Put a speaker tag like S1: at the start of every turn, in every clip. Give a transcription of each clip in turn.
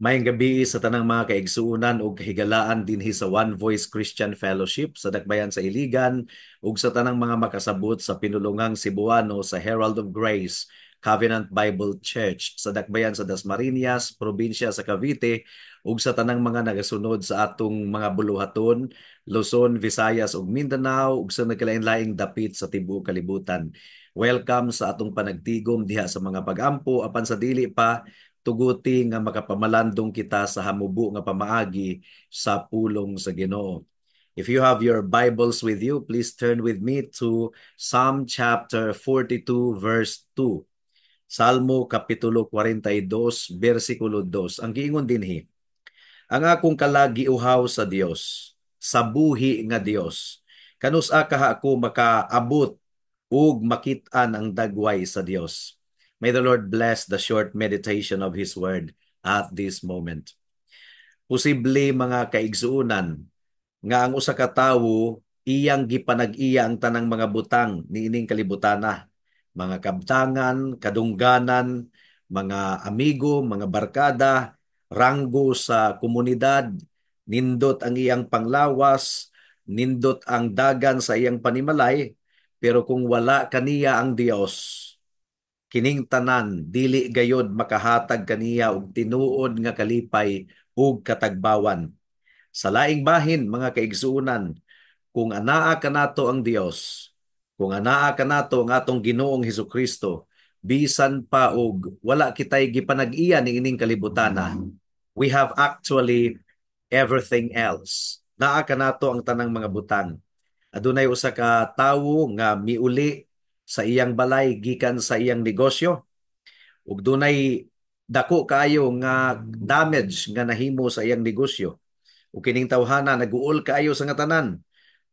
S1: Maayong gabi sa tanang mga kaigsuunan ug kahigalaan dinhi sa One Voice Christian Fellowship sa Dakbayan sa Iligan ug sa tanang mga makasabot sa pinulungang Cebuano sa Herald of Grace Covenant Bible Church sa Dakbayan sa Dasmariñas, probinsya sa Cavite ug sa tanang mga nagasunod sa atong mga buluhaton, Luzon, Visayas ug Mindanao ug sa nagkalain-laing dapit sa tibuok kalibutan. Welcome sa atong panagtigom diha sa mga pag-ampo apan sa dili pa tuguti nga makapamalandong kita sa hamubo nga pamaagi sa pulong sa Ginoo. If you have your Bibles with you, please turn with me to Psalm chapter 42 verse 2. Salmo kapitulo 42 bersikulo 2. Ang giingon dinhi: Ang akong kalagi uhaw sa Dios, sa buhi nga Dios. Kanus-a kaha ako makaabot ug makit-an ang dagway sa Dios. May the Lord bless the short meditation of His Word at this moment. Posible mga kaigsuunan nga ang usa ka tawo iyang gipanag-iya ang tanang mga butang niining kalibutana, mga kabtangan, kadungganan, mga amigo, mga barkada, ranggo sa komunidad, nindot ang iyang panglawas, nindot ang dagan sa iyang panimalay, pero kung wala kaniya ang Dios, kining tanan dili gayod makahatag kaniya og tinuod nga kalipay ug katagbawan. Sa laing bahin mga kaigsuunan, kung anaa kanato ang Dios, kung anaa kanato ang atong Ginoong Hesukristo, bisan pa og wala kitay gipanag-iya ni ining kalibutana, we have actually everything else. Naa kanato ang tanang mga butang. Adunay usa ka tawo nga miuli sa iyang balay gikan sa iyang negosyo ug dunay dako kayo nga damage nga nahimo sa iyang negosyo. Ug kining tawhana naguol kaayo sa nga tanan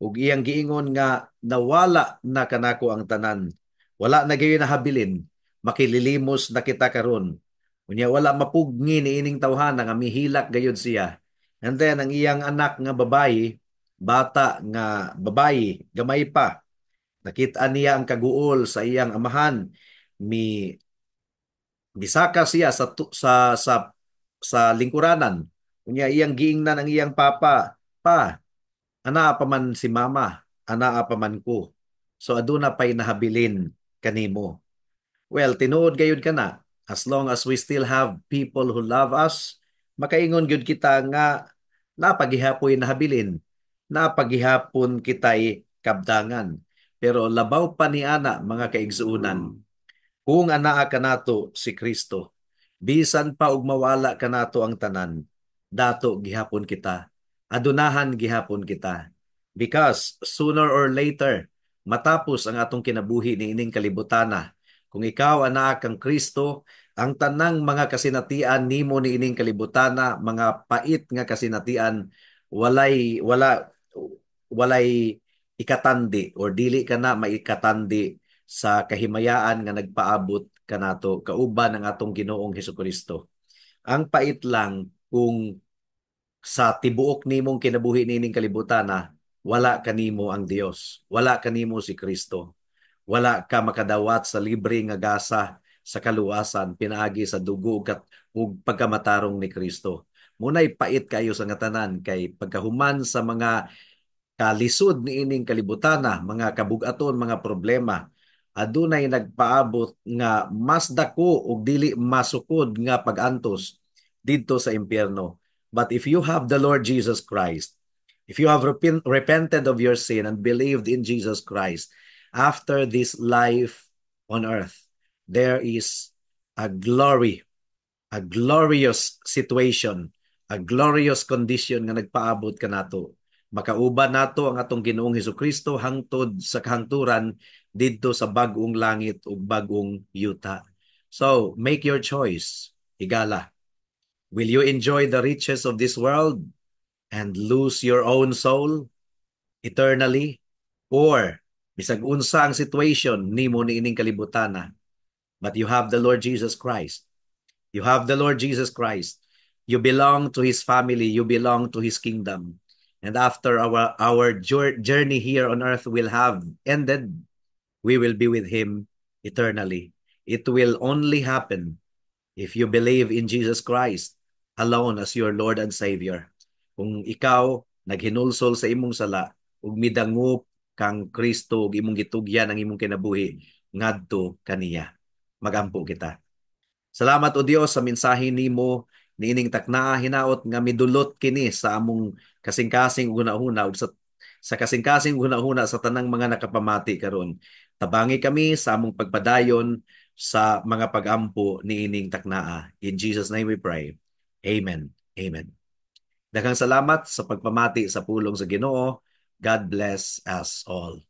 S1: ug iyang giingon nga nawala na kanako ang tanan. Wala na gayon nahabilin, makililimos na kita karon. Unya wala mapugni ni ining tawhana nga mihilak gayud siya. And then ang iyang anak nga babayi, bata nga babayi, gamay pa. Nakita niya ang kaguol sa iyang amahan. Mi Bisaka siya sa lingkuranan. Unya iyang giingnan ang iyang papa, pa, anaa pa man si mama, anaa pa man ko. So aduna pay nahabilin kanimo. Well, tinuod gayud kana. As long as we still have people who love us, makaingon gyud kita nga napagihapoy nahabilin, napagihapon kitay kabdangan. Pero labaw pa ni ana mga kaigsuunan, kung anaa kanato si Kristo, bisan pa og mawala kanato ang tanan, dato gihapon kita. Adunahan gihapon kita. Because sooner or later, matapos ang atong kinabuhi ni ining kalibutana, kung ikaw anaa kang Kristo, ang tanang mga kasinatian nimo ni ining kalibutana, mga pait nga kasinatian, walay ikatandi or dili ka na maikatandi sa kahimayaan nga nagpaabot kanato kauban ang atong Ginoong Hesukristo. Ang pait lang kung sa tibuok nimong kinabuhi nining kalibutana, wala kanimo ang Dios, wala kanimo si Kristo. Wala ka makadawat sa libre nga gasa sa kaluwasan pinaagi sa dugo ug pagkamatarong ni Kristo. Munay pait kayo sa ngatanan kay pagkahuman sa mga kalisod ni ining kalibutana, mga kabugaton, mga problema, adunay nagpaabot nga mas dako ug dili masukod nga pagantos didto sa impyerno. But if you have the Lord Jesus Christ, if you have repented of your sin and believed in Jesus Christ, after this life on earth, there is a glory, a glorious situation, a glorious condition nga nagpaabot kanato. Makauban nato ang atong Ginoong Hesukristo hangtod sa kahangturan didto sa bag-ong langit ug bag-ong yuta. So, make your choice. Higala. Will you enjoy the riches of this world and lose your own soul eternally? Or, bisag unsa ang situation nimo ni ining kalibutana, but you have the Lord Jesus Christ. You have the Lord Jesus Christ. You belong to His family. You belong to His kingdom. And after our journey here on earth will have ended, we will be with Him eternally. It will only happen if you believe in Jesus Christ alone as your Lord and Savior. Kung ikaw naghinulsol sa imong sala ug midangop kang Kristo ug imong gitugyan ang imong kinabuhi ngadto kaniya. Magampo kita. Salamat o Dios sa mensahe nimo niining takna hinaot nga midulot kini sa among kasing-kasing hunahuna ug sa kasing-kasing hunahuna sa tanang mga nakapamati karon. Tabangi kami sa among pagpadayon sa mga pagampo niining taknaa. In Jesus name we pray. Amen. Amen. Daghang salamat sa pagpamati sa pulong sa Ginoo. God bless us all.